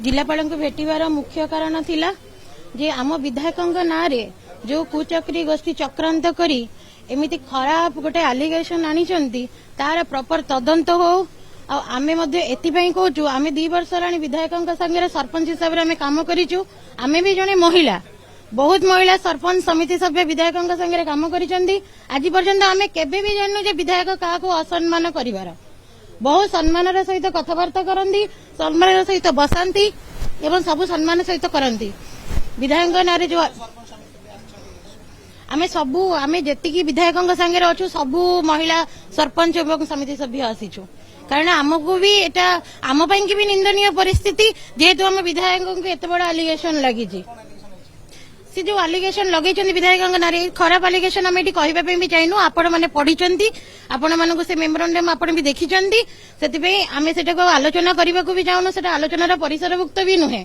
जिलापाल भेटार मुख्य कारण थिला जे आम विधायकों ना जो कुचक्री गोष्ठी चक्रांत करी एमती खराब गोटे आलिगेशन आनी तार प्रॉपर तदंत हो आमे कहूँ आम 2 वर्ष है विधायकों संगे सरपंच हिसाब से काम करूँ आमे भी जड़े महिला बहुत महिला सरपंच समिति सभ्य विधायकों संगे काम कर आज पर्यंत आम केबे भी जानू जे विधायक क्या असम्मान कर बहुत सम्मान सहित कथबार्ता करती सम्मान सहित बसाती एवं सब सम्मान सहित करती विधायक ना जो आमे सबू आमे जेतिकी विधायकों संगे अच्छु सबू महिला सरपंच एवं समिति सभ्य आसीचु कारण आमको भी एटा आम की भी निंदनीय परिस्थिति जेहेतु आम विधायकों को एत बड़ आलिगेशन लगी सी जो आलिगेशन लगे विधायकों ना खराब आलिगेशन आम ये कहवाई भी चाहूँ आपण मैंने पढ़ी आपण मानक से मेमोरांडम आपण भी देखी से आम से आलोचना करने को भी चाहूँ से आलोचनार परिसरभुक्त भी नुहे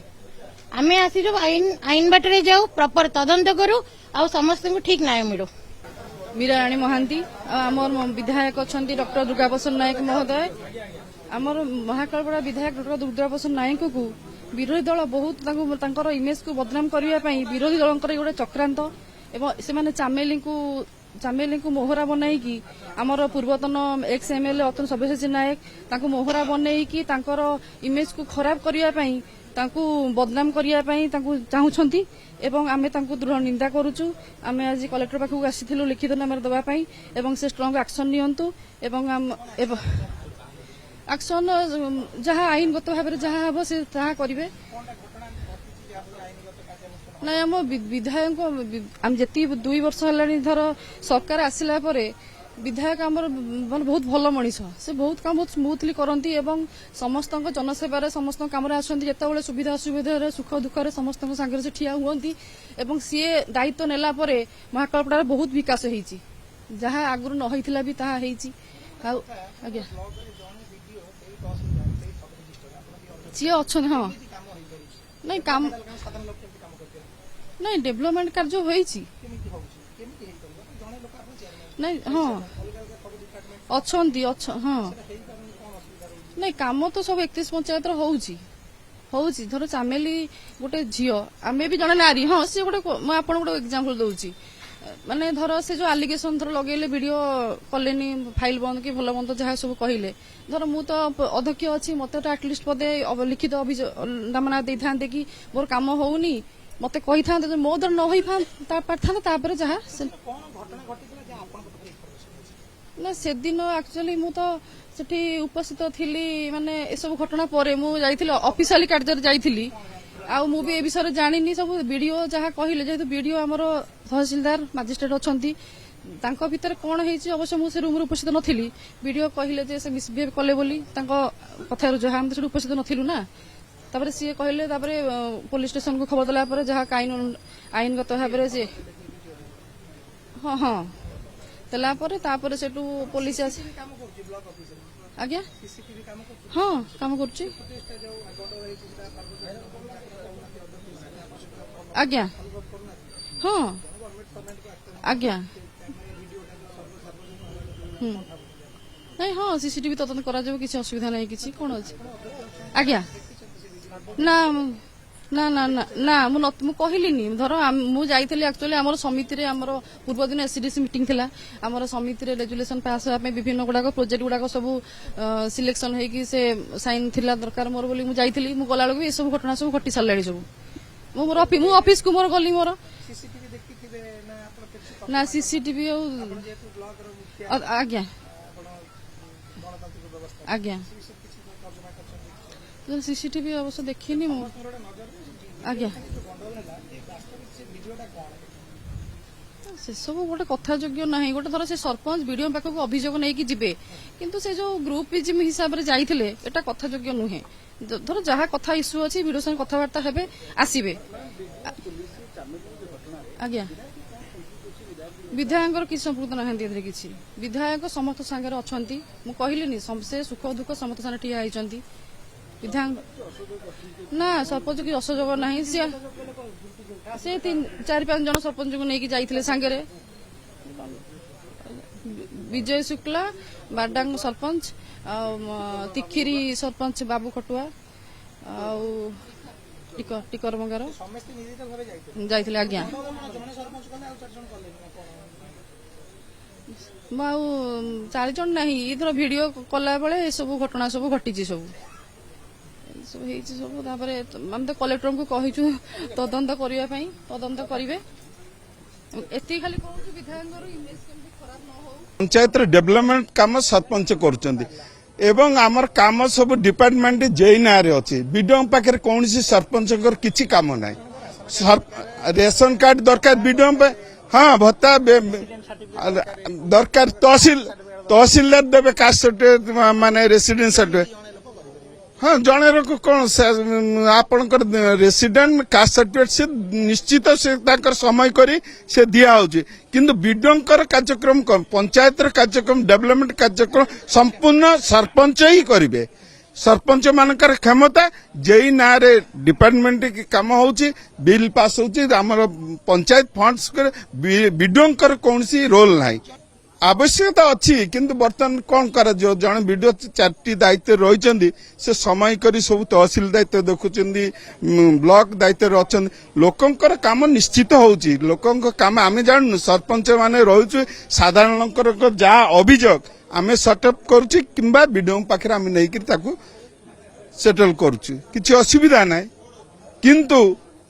आम आसीचु आईन बाटर जाऊ प्रॉपर तदंत करूँ आ समस्त को ठीक न्याय मिलू। मीराराणी महांती आमर विधायक अच्छा डॉक्टर दुर्गाप्रसाद नायक महोदय आमर महाकालपड़ा विधायक डॉक्टर दुर्गाप्रसाद नायक को विरोधी दल बहुत इमेज को बदनाम करने विरोधी दल गोटे चक्रांत एवं से चामेली को मोहरा बनईकी आमर पूर्वतन एक्स एमएलए अतुल सब्यसाची नायक मोहरा बनईकी इमेज को खराब करने बदनाम करने चाहूँगी एवं आमे दृढ़ निंदा करुचु आमे आज कलेक्टर पाखक आसीथिलु लिखित नाम देवाई एवं से स्ट्रंग एक्शन नियंतु एवं एक्शन जहाँ आईनगत भाव में जहाँ हम से करेंगे ना आम विधायक आम जी 2 वर्ष है धर सरकार आसला विधायक आमर बहुत भल मनीष से बहुत काम बहुत स्मूथली करती एवं समस्त जनसेवार समस्त कम आसते सुविधा असुविधा सुख दुख समस्त सागर से ठिया हुई एवं सी दायित्व नेला महाकालपड़ा बहुत विकास होती जहाँ आगुरी न होता भी ताहा आज्ञा सी अच्छा हाँ नहीं काम नहीं डेवलपमेंट कार्य होती नहीं हाँ अच्छा हाँ नहीं काम तो सब 31 पंचायत होउची धर चामेली गोटे झील आमे भी जड़े नारी हाँ सी गोटे गोटे एग्जांपल दूची माने धर से जो आलिगेशन धर लगेले वीडियो कलेनी फाइल बंद कि भल बंद जहाँ सब कहले धर मु तो अध्यक्ष अच्छी मत आटलिस्ट पदे लिखित अभियोगना दे था कि मोर काम होनी मत कही था मो दर न पार जहाँ ना से दिन एक्चुअली मु तो सेठी उपस्थित थिली माने ए सब घटना परे मु जाइथिली ऑफिशियली कार्य जाइथिली आ मु भी ए विषय जानिनी सब वीडियो जहाँ कहले जेहेतु वीडियो आमर तहसीलदार मजिस्ट्रेट अच्छी तांको भीतर कौन होइछि अवश्य मु से रूम रे उपस्थित नथिली वीडियो कहले जे से मिसबिहेव कले बोली तांको कथा जहाँ हम तो उपस्थित नथिलु ना तापरे सी कहले तापरे पुलिस स्टेशन को खबर देला पर जहाँ आईनगत भाव में से हाँ हाँ तेला पर से पुलिस आसी आज्ञा हाँ काम कर आज्ञा हाँ आज्ञा नहीं हाँ सीसीटीवी तदंत करा किसी असुविधा नहीं किसी कौन अच्छे आज्ञा ना ना ना ना ना मु कहलिनी धर मु जाइथिली एक्चुअली हमर समिति रे हमर पूर्व दिन एसडीसी मीटिंग थिला हमर समिति रे रेजुलेशन पास होआ पे विभिन्न गुडा प्रोजेक्ट गुडा सब सिलेक्शन है कि से साइन थिला दरकार मोर बोली मु जाइथिली मु गला ए सब घटना सब घटी सालाड़ी सब मु ऑफिस को मोर गली मोर ना सीसीटीवी आज्ञा आज्ञा सीसीटीवी अवश्य देखिनी मु आज्ञा से सब गोटे कथा योग्य ना गोटे थर से सरपंच वीडियो पाखक अभियोग नहीं जिबे किंतु से जो ग्रुप जिम हिसाब से जाइथिले एटा कथा योग्य नुहे धर जहाँ कथा इश्यू अच्छी वीडियो संग कथबार्ता हेबे आसीबे आज्ञा विधायक किसी संपुक्त ना किसी विधायक समस्त सांगे अच्छा मु कहलिनी से सुख दुख समस्त सारे ठिया होती विधायक ना सरपंच की असोयोग ना से 4-5 जन सरपंच को लेकिन जाइए सांगे विजय शुक्ला बारडांग सरपंच तिखिरी सरपंच बाबू खटुआ ଟିକର ମଙ୍ଗାର ଯାଇଥିଲେ ଆଜ୍ଞା। ମୁଁ ଆଉ 4 ଜଣ ନାହିଁ, ଏଥର ଭିଡିଓ କଲା ବେଳେ ଏସବୁ ଘଟଣା ସବୁ ଘଟିଛି, ସବୁ ହେଇଛି ସବୁ। ତାପରେ ଆମେ ତ କଲେକ୍ଟରଙ୍କୁ କହିଛୁ ତଦନ୍ତ କରିବା ପାଇଁ, ତଦନ୍ତ କରିବେ। ଏତିକି ଖାଲି କହୁଛୁ ବିଧାୟକଙ୍କର ଇମେଜ କେମିତି ଖରାପ ନ ହଉ। ପଞ୍ଚାୟତର ଡେଭଲପମେଣ୍ଟ କାମ ସରପଞ୍ଚ କରୁଛନ୍ତି ଏବଂ ଆମର କାମ ସବୁ ଡିପାର୍ଟମେଣ୍ଟ ଜେଇ ନାଁରେ ଅଛି। ବିଡିଓଙ୍କ ପାଖରେ କୌଣସି ସରପଞ୍ଚଙ୍କର କିଛି କାମ ନାହିଁ। ରେସନ କାର୍ଡ ଦରକାର ବିଡିଓଙ୍କ, ହଁ ଭତ୍ତା ଦରକାର, ତହସିଲଦାର ଦେବେ କାଷ୍ଟ ସାର୍ଟିଫିକେଟ ମାନେ ରେସିଡେନ୍ସ ସାର୍ଟିଫିକେଟ। ହଁ ଜଣେ କଣ ଆପଣଙ୍କର ରେସିଡେଣ୍ଟ କାଷ୍ଟ ସାର୍ଟିଫିକେଟ ସେ ନିଶ୍ଚିତ ସେ ତାଙ୍କର ସମୟ କରି ସେ ଦିଆହଉଛି, କିନ୍ତୁ ବିଡିଓଙ୍କର କାର୍ଯ୍ୟକ୍ରମ ପଞ୍ଚାୟତର କାର୍ଯ୍ୟକ୍ରମ ଡେଭଲପମେଣ୍ଟ କାର୍ଯ୍ୟକ୍ରମ ସମ୍ପୂର୍ଣ୍ଣ ସରପଞ୍ଚ ହିଁ କରିବେ। ସରପଞ୍ଚ ମାନଙ୍କର କ୍ଷମତା, ଯେଇ ନାଁରେ ଡିପାର୍ଟମେଣ୍ଟ କାମ ହଉଛି, ବିଲ୍ ପାସ୍ ହଉଛି, ଆମର ପଞ୍ଚାୟତ ଫଣ୍ଡସ୍ ବିଡିଓଙ୍କର କୌଣସି ରୋଲ ନାହିଁ। ଆବଶ୍ୟକତା ଅଛି, କିନ୍ତୁ ବର୍ତ୍ତମାନ କଣ କରାଯିବ, ଜଣେ ବିଡିଓ 4ଟି ଦାୟିତ୍ୱ ରହିଛନ୍ତି, ସେ ସମୟ କରି ସବୁ ତହସିଲ ଦାୟିତ୍ୱ ଦେଖୁଛନ୍ତି, ବ୍ଲକ ଦାୟିତ୍ୱରେ ଅଛନ୍ତି। ଲୋକଙ୍କର କାମ ନିଶ୍ଚିତ ହଉଛି, ଲୋକଙ୍କ କାମ ଆମେ ଜାଣୁନୁ, ସରପଞ୍ଚ ମାନେ ରହୁଛୁ, ସାଧାରଣ ଲୋକଙ୍କର ଯାହା ଅଭିଯୋଗ ଆମେ ସେଟଅପ୍ କରୁଛୁ କିମ୍ବା ବିଡିଓଙ୍କ ପାଖରେ ଆମେ ନେଇକି ତାକୁ ସେଟଲ କରୁଛୁ, କିଛି ଅସୁବିଧା ନାହିଁ। କିନ୍ତୁ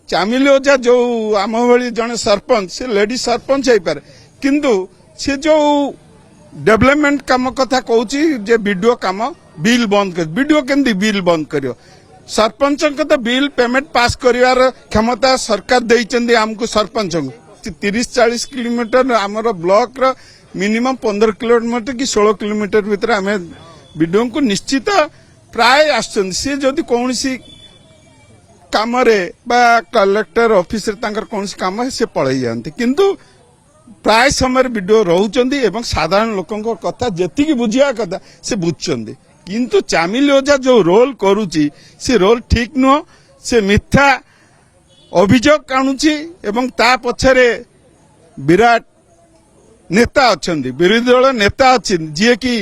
ଚାମିଲି ଓଝା ଯୋଉ ଆମ ଭଳି ଜଣେ ସରପଞ୍ଚ, ସେ ଲେଡି ସରପଞ୍ଚ ହେଇପାରେ, କିନ୍ତୁ ସେ ଯୋଉ ଡେଭଲପମେଣ୍ଟ କାମ କଥା କହୁଛି ଯେ ବିଡିଓ କାମ ବିଲ୍ ବନ୍ଦ କରି, ବିଡିଓ କେମିତି ବିଲ୍ ବନ୍ଦ କରିବ? ସରପଞ୍ଚଙ୍କ ତ ବିଲ୍ ପେମେଣ୍ଟ ପାସ୍ କରିବାର କ୍ଷମତା ସରକାର ଦେଇଛନ୍ତି ଆମକୁ ସରପଞ୍ଚଙ୍କୁ। 30-40 କିଲୋମିଟର ଆମର ବ୍ଲକର ମିନିମମ୍ 15 କିଲୋମିଟର କି 16 କିଲୋମିଟର ଭିତରେ ଆମେ ବିଡିଓଙ୍କୁ ନିଶ୍ଚିତ ପ୍ରାୟ ଆସୁଛନ୍ତି। ସେ ଯଦି କୌଣସି କାମରେ ବା କଲେକ୍ଟର ଅଫିସରେ ତାଙ୍କର କୌଣସି କାମ ସେ ପଳେଇ ଯାଆନ୍ତି, କିନ୍ତୁ ପ୍ରାୟ ସମୟରେ ବିଡିଓ ରହୁଛନ୍ତି ଏବଂ ସାଧାରଣ ଲୋକଙ୍କ କଥା ଯେତିକି ବୁଝିବା କଥା ସେ ବୁଝୁଛନ୍ତି। କିନ୍ତୁ ଚାମିଲି ଓଝା ଯୋଉ ରୋଲ କରୁଛି ସେ ରୋଲ ଠିକ ନୁହଁ, ସେ ମିଥ୍ୟା ଅଭିଯୋଗ ଆଣୁଛି ଏବଂ ତା ପଛରେ ବିରାଟ ନେତା ଅଛନ୍ତି, ବିରୋଧୀ ଦଳ ନେତା ଅଛନ୍ତି, ଯିଏକି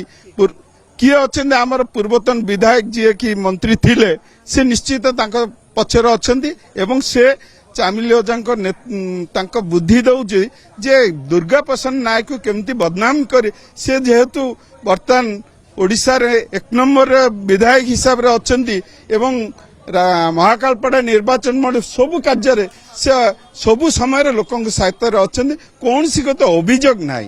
କିଏ ଅଛନ୍ତି ଆମର ପୂର୍ବତନ ବିଧାୟକ ଯିଏକି ମନ୍ତ୍ରୀ ଥିଲେ, ସେ ନିଶ୍ଚିତ ତାଙ୍କ ପଛରେ ଅଛନ୍ତି ଏବଂ ସେ ଚାମିଲି ଓଝାଙ୍କ ତାଙ୍କ ବୁଦ୍ଧି ଦଉଛି ଯେ ଦୁର୍ଗା ପ୍ରସାଦ ନାୟକକୁ କେମିତି ବଦନାମ କରି, ସେ ଯେହେତୁ ବର୍ତ୍ତମାନ ଓଡ଼ିଶାରେ 1 ନମ୍ବର ବିଧାୟକ ହିସାବରେ ଅଛନ୍ତି ଏବଂ ମହାକାଳପଡ଼ା ନିର୍ବାଚନ ମଣ୍ଡଳୀ ସବୁ କାର୍ଯ୍ୟରେ ସେ ସବୁ ସମୟରେ ଲୋକଙ୍କ ସାହିତ୍ୟରେ ଅଛନ୍ତି, କୌଣସି ଅଭିଯୋଗ ନାହିଁ।